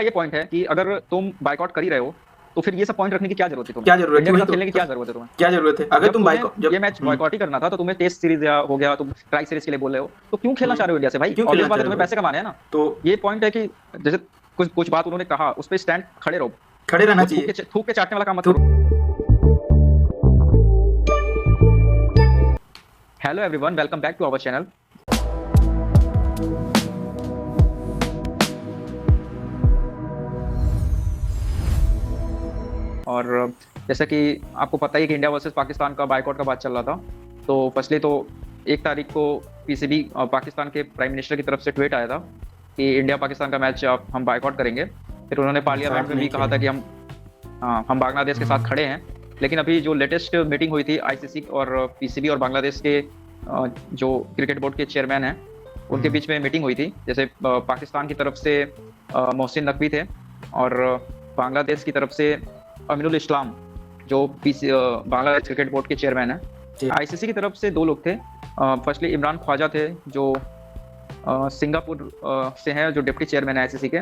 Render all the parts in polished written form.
ये पॉइंट है कि अगर तुम बायकॉट कर ही रहे हो तो फिर ये सब पॉइंट रखने की क्या जरूरत है तुम्हें? क्या जरूरत है? इंडिया के वही साथ तो खेलने की क्या जरूरत है तुम्हें? क्या जरूरत है अगर जब तुम तुम्हें बाइक जब ये मैच बॉयकॉट ही करना था तो तुम्हें टेस्ट सीरीज या हो गया, तुम ट्राई सीरीज के लिए बोल रहे हो, तो क्यों खेलना चाह रहे हो इंडिया से भाई? क्यों ऑब्वियस खेलना बात चाह है, रहे तुम्हें हो? पैसे कमाने हैं ना। तो ये पॉइंट है कि जैसे कुछ कुछ बात उन्होंने कहा उस पर स्टैंड खड़े रहो। खड़े रहना वो चाहिए। थूक के चाटने वाला काम मत तो करो। Hello everyone, welcome back to our channel. और जैसा कि आपको पता ही है कि इंडिया वर्सेस पाकिस्तान का बायकॉट का बात चल रहा था। तो फर्स्टली तो 1 तारीख को पीसीबी पाकिस्तान के प्राइम मिनिस्टर की तरफ से ट्वीट आया था कि इंडिया पाकिस्तान का मैच हम बायकॉट करेंगे। फिर उन्होंने पार्लियामेंट साथ में नहीं भी कहा था कि हम बांग्लादेश के साथ खड़े हैं। लेकिन अभी जो लेटेस्ट मीटिंग हुई थी आईसीसी और पीसीबी और बांग्लादेश के जो क्रिकेट बोर्ड के चेयरमैन हैं उनके बीच में मीटिंग हुई थी। जैसे पाकिस्तान की तरफ से मोहसिन नकवी थे और बांग्लादेश की तरफ से अमीनुल इस्लाम जो बांग्लादेश क्रिकेट बोर्ड के चेयरमैन हैं। जी। आईसीसी की तरफ से 2 लोग थे। फर्स्टली इमरान ख्वाजा थे जो सिंगापुर से हैं, जो डिप्टी चेयरमैन है आईसीसी के,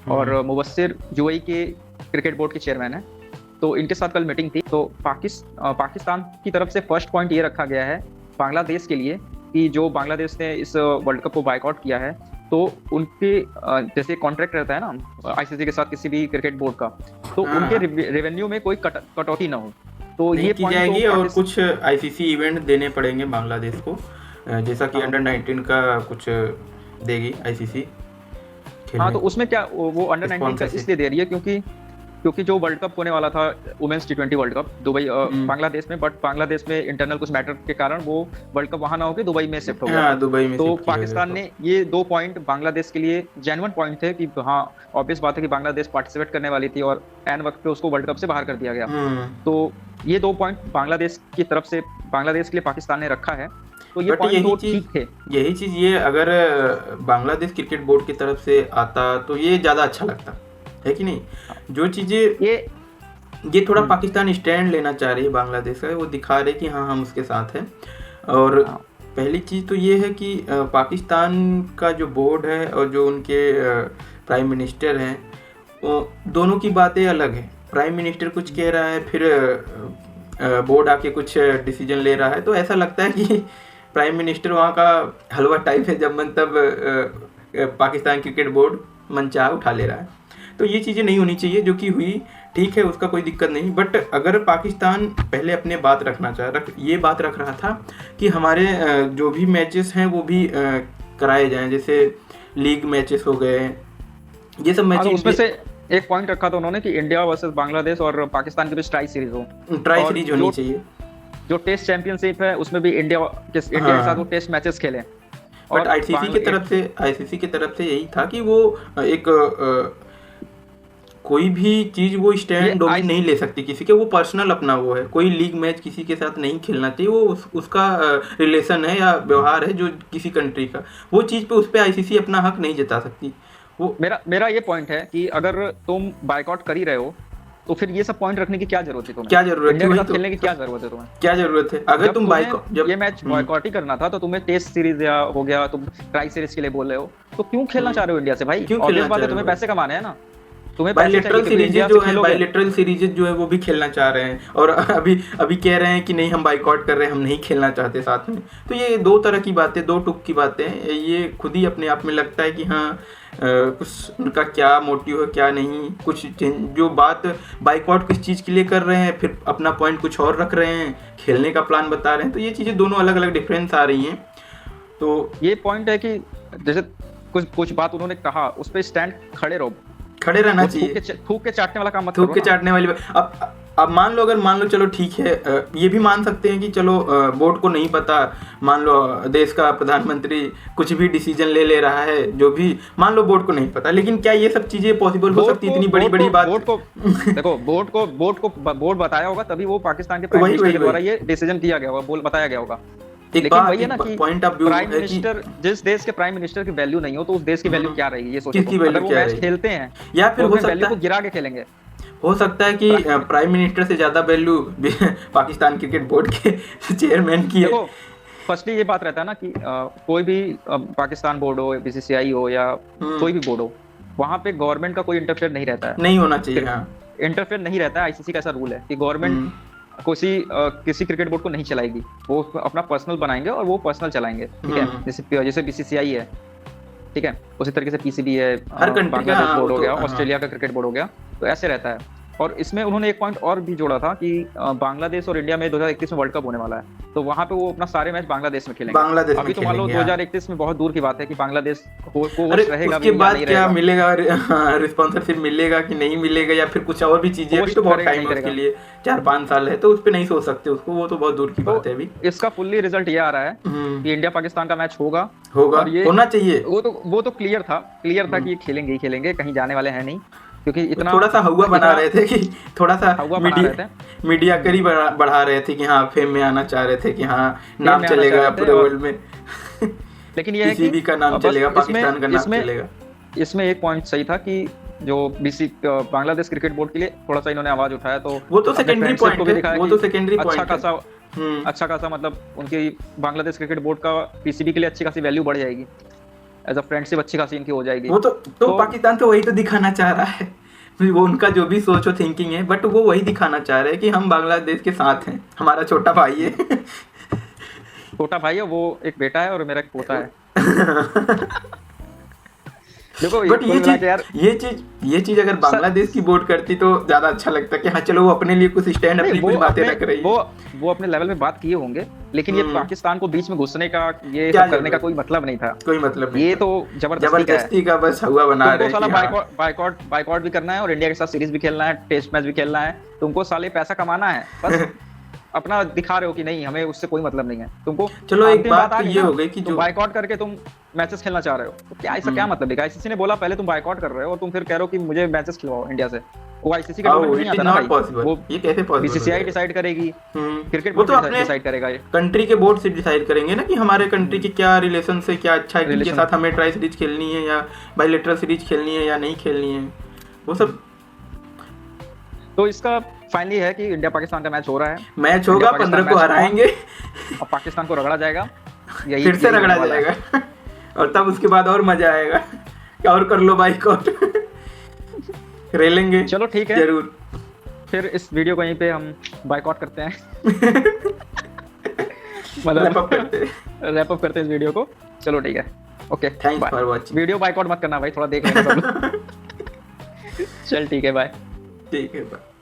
और मुबस्सिर यूएई के क्रिकेट बोर्ड के चेयरमैन हैं। तो इनके साथ कल मीटिंग थी। तो पाकिस्तान की तरफ से फर्स्ट पॉइंट ये रखा गया है बांग्लादेश के लिए कि जो बांग्लादेश ने इस वर्ल्ड कप को बायकॉट किया है तो उनके जैसे कॉन्ट्रैक्ट रहता है ना आईसीसी के साथ किसी भी क्रिकेट बोर्ड का, तो उनके रेवेन्यू में कोई कटौती ना हो। तो नहीं ये की पॉइंट जाएगी तो और कुछ आईसीसी इवेंट देने पड़ेंगे बांग्लादेश को, जैसा कि हाँ। अंडर 19 का कुछ देगी आईसीसी हाँ, खेलने तो उसमें क्या वो अंडर 19 का स्पॉन्सरशिप। इसलिए दे रही है क्योंकि जो वर्ल्ड कप होने वाला था वुमेन्स टी20 वर्ल्ड कप दुबई बांग्लादेश में, बट बांग्लादेश में इंटरनल कुछ मैटर के कारण वो वर्ल्ड कप वहां ना होकर दुबई में शिफ्ट हो गया। हाँ, दुबई में तो शिफ्ट किया गया पाकिस्तान ने ये 2 पॉइंट बांग्लादेश के लिए जेन्युइन पॉइंट थे कि हाँ, ऑब्वियस बात है कि बांग्लादेश पार्टिसिपेट करने वाली थी और एन वक्त पे उसको वर्ल्ड कप से बाहर कर दिया गया। तो ये 2 पॉइंट बांग्लादेश की तरफ से बांग्लादेश के लिए पाकिस्तान ने रखा है। तो ये पॉइंट तो ठीक थे। यही चीज ये अगर बांग्लादेश क्रिकेट बोर्ड की तरफ से आता तो ये ज्यादा अच्छा लगता है कि नहीं। जो चीजें ये थोड़ा पाकिस्तान स्टैंड लेना चाह रही है बांग्लादेश का, वो दिखा रहे कि हाँ हम उसके साथ हैं। और पहली चीज़ तो ये है कि पाकिस्तान का जो बोर्ड है और जो उनके प्राइम मिनिस्टर हैं वो दोनों की बातें अलग है। प्राइम मिनिस्टर कुछ कह रहा है, फिर बोर्ड आके कुछ डिसीजन ले रहा है, तो ऐसा लगता है कि प्राइम मिनिस्टर वहाँ का हलवा टाइप है, जब मन तब पाकिस्तान क्रिकेट बोर्ड मनचाहा उठा ले रहा है। तो ये चीज़ें नहीं होनी चाहिए, जो कि हुई ठीक है, उसका कोई दिक्कत नहीं। बट अगर पाकिस्तान पहले अपने बात ये बात रख रहा था कि हमारे जो भी मैचेस हैं वो भी कराए जाएं, जैसे लीग मैचेस हो गए, ये सब मैचेस। उसमें से एक पॉइंट रखा था उन्होंने कि इंडिया वर्सेस बांग्लादेश और पाकिस्तान के बीच ट्राई सीरीज हो। ट्राई सीरीज होनी चाहिए। जो टेस्ट चैंपियनशिप है उसमें भी इंडिया के साथ वो टेस्ट मैचेस खेले। और आईसीसी की तरफ से यही था कि वो एक कोई भी चीज वो स्टैंड डोमिन नहीं ले सकती किसी के, वो पर्सनल अपना वो है। कोई लीग मैच किसी के साथ नहीं खेलना चाहिए, वो उसका रिलेशन है या व्यवहार है जो किसी कंट्री का, वो चीज पे उस पे आईसीसी अपना हक नहीं जता सकती। वो मेरा ये पॉइंट है कि अगर तुम बायकॉट कर ही रहे हो तो फिर ये सब पॉइंट रखने की क्या जरूरत है तुम्हें? क्या जरूरत है? इंडिया के साथ खेलने की क्या जरूरत है तुम्हें? क्या जरूरत है अगर तुम जब ये मैच बॉयकॉट ही करना था तो तुम्हें टेस्ट सीरीज या हो गया, तुम ट्राई सीरीज के लिए बोल रहे हो, तो क्यों खेलना चाह रहे हो इंडिया से भाई? ऑब्वियस बात है, तुम्हें पैसे कमाने हैं ना। बायलैटरल सीरीजेज जो है वो भी खेलना चाह रहे हैं, और अभी कह रहे हैं कि नहीं हम बाइकआउट कर रहे हैं, हम नहीं खेलना चाहते साथ में। तो ये 2 तरह की बातें, 2 टुक की बातें, ये खुद ही अपने आप में लगता है कि हाँ कुछ उनका क्या मोटिव है क्या नहीं। कुछ जो बात बाइकआउट किस चीज़ के लिए कर रहे हैं, फिर अपना पॉइंट कुछ और रख रहे हैं, खेलने का प्लान बता रहे हैं। तो ये चीज़ें दोनों अलग अलग डिफरेंस आ रही हैं। तो ये पॉइंट है कि जैसे कुछ बात उन्होंने कहा उस पर स्टैंड खड़े रहना चाहिए। थूक के चाटने वाला काम मत करो। थूक के चाटने वाली अब मान लो चलो ठीक है, ये भी मान सकते हैं कि चलो बोर्ड को नहीं पता, मान लो देश का प्रधानमंत्री कुछ भी डिसीजन ले रहा है, जो भी मान लो बोर्ड को नहीं पता, लेकिन क्या ये सब चीजें पॉसिबल हो सकती है? इतनी बड़ी बात देखो, बोर्ड बताया होगा तभी वो पाकिस्तान के प्राइम मिनिस्टर के द्वारा ये डिसीजन किया गया होगा, बताया गया होगा। लेकिन वही है ना कि प्राइम मिनिस्टर, जिस देश के प्राइम मिनिस्टर की वैल्यू नहीं हो तो उस देश की वैल्यू क्या रहेगी, ये सोचो। अगर वो मैच खेलते हैं या फिर वो वैल्यू को गिरा के खेलेंगे। हो सकता है कि प्राइम मिनिस्टर से ज्यादा वैल्यू पाकिस्तान क्रिकेट बोर्ड के चेयरमैन की है। फर्स्टली ये बात रहता है ना कि कोई भी पाकिस्तान बोर्ड हो, बीसीसीआई हो या कोई भी बोर्ड हो, वहाँ पे गवर्नमेंट का कोई इंटरफेयर नहीं रहता है, नहीं होना चाहिए। हाँ, इंटरफेयर नहीं रहता है। आईसीसी का ऐसा रूल है कि गवर्नमेंट किसी क्रिकेट बोर्ड को नहीं चलाएगी, वो अपना पर्सनल बनाएंगे और वो पर्सनल चलाएंगे, ठीक है। जैसे बीसीसीआई है, ठीक है, उसी तरीके से पीसीबी है, हर कंट्री का बांग्लादेश बोर्ड हो गया, हाँ। ऑस्ट्रेलिया का क्रिकेट बोर्ड हो गया, तो ऐसे रहता है। और इसमें उन्होंने एक पॉइंट और भी जोड़ा था कि बांग्लादेश और इंडिया में 2031 में वर्ल्ड कप होने वाला है, तो वहाँ पे वो अपना सारे मैच बांग्लादेश में खेलेंगे। बांग्लादेश अभी तो मान लो 2031 में बहुत दूर की बात है कि बांग्लादेश को रहेगा उसके बाद क्या मिलेगा, रिस्पॉन्सरशिप मिलेगा कि नहीं मिलेगा, या फिर कुछ और भी चीजें, अभी तो बहुत टाइम है उसके लिए, 4-5 साल है, तो उस पर नहीं सोच सकते उसको, वो तो बहुत दूर की बात है अभी। इसका फुल्ली रिजल्ट ये आ रहा है कि इंडिया पाकिस्तान का मैच होगा, और ये होना चाहिए। वो तो क्लियर था कि ये खेलेंगे ही खेलेंगे, कहीं जाने वाले हैं नहीं, क्योंकि इतना थोड़ा सा हवा बना रहे थे कि थोड़ा सा मीडिया करी बढ़ा रहे थे कि हाँ फेम में आना चाह रहे थे कि हाँ नाम चलेगा पूरे वर्ल्ड में। लेकिन ये है कि का नाम चलेगा, पाकिस्तान का नाम चलेगा। इसमें एक पॉइंट सही था कि जो बांग्लादेश क्रिकेट बोर्ड के लिए थोड़ा सा इन्होंने आवाज उठाया, तो वो तो सेकेंडरी पॉइंट है, वो तो सेकेंडरी पॉइंट है। अच्छा खासा मतलब उनकी बांग्लादेश क्रिकेट बोर्ड का पीसीबी के लिए अच्छी खासी वैल्यू बढ़ जाएगी, एज अ फ्रेंडशिप अच्छी खासी इनकी हो जाएगी। वो तो पाकिस्तान तो वही तो दिखाना चाह रहा है, वो उनका जो भी सोच और थिंकिंग है, बट वो वही दिखाना चाह रहे हैं कि हम बांग्लादेश के साथ हैं, हमारा छोटा भाई है। छोटा भाई है, वो एक बेटा है और मेरा एक पोता है। देखो बट ये चीज अगर बांग्लादेश की बोर्ड करती तो ज्यादा अच्छा लगता कि हाँ चलो वो अपने लिए कुछ स्टैंड, अपनी कुछ बातें रख रही है। वो अपने लेवल में बात किए होंगे, लेकिन ये पाकिस्तान को बीच में घुसने का, ये सब करने का कोई मतलब नहीं था, कोई मतलब नहीं। ये तो जबरदस्ती का बस हुआ बना रहे हैं। साला बाइकआउट भी करना है और इंडिया के साथ सीरीज भी खेलना है, टेस्ट मैच भी खेलना है, तुमको साले पैसा कमाना है, बस अपना दिखा रहे हो कि नहीं हमें उससे कोई मतलब नहीं है तुमको। चलो एक बात तो ये हो गई कि जो बाइकआउट करके तुम मैचेस खेलना चाह रहे हो, तो क्या ऐसा क्या मतलब है? आईसीसी ने बोला पहले तुम बाइकआउट कर रहे हो और तुम फिर कह रहे हो कि मुझे मैचेस खिलवाओ इंडिया से। वो आईसीसी का रूल नहीं आता ना भाई, वो ये कैसे पॉसिबल? बीसीसीआई डिसाइड करेगी, क्रिकेट बोर्ड तो डिसाइड करेगा, ये कंट्री के बोर्ड से डिसाइड करेंगे ना कि हमारे कंट्री के क्या रिलेशन से क्या अच्छा है, किनके साथ हमें ट्राई सीरीज खेलनी है या बायलैटरल सीरीज खेलनी है या नहीं खेलनी है, वो सब। तो इसका फाइनली है कि इंडिया पाकिस्तान का मैच हो रहा है, मैच होगा, 15 को हराएंगे और पाकिस्तान को रगड़ा जाएगा, यही फिर से रगड़ा जाएगा और तब उसके बाद और मजा आएगा क्या, और कर लो बाइकआउट। रेलेंगे, चलो ठीक है, जरूर। फिर इस वीडियो को यहीं पे हम बाइकआउट करते हैं। रैप अप करते हैं इस वीडियो को। चलो ठीक है, okay, thanks for watching. Video boycott मत करना भाई, थोड़ा देख लेना सब लोग। चल ठीक है, बाय। ठीक है, बाय।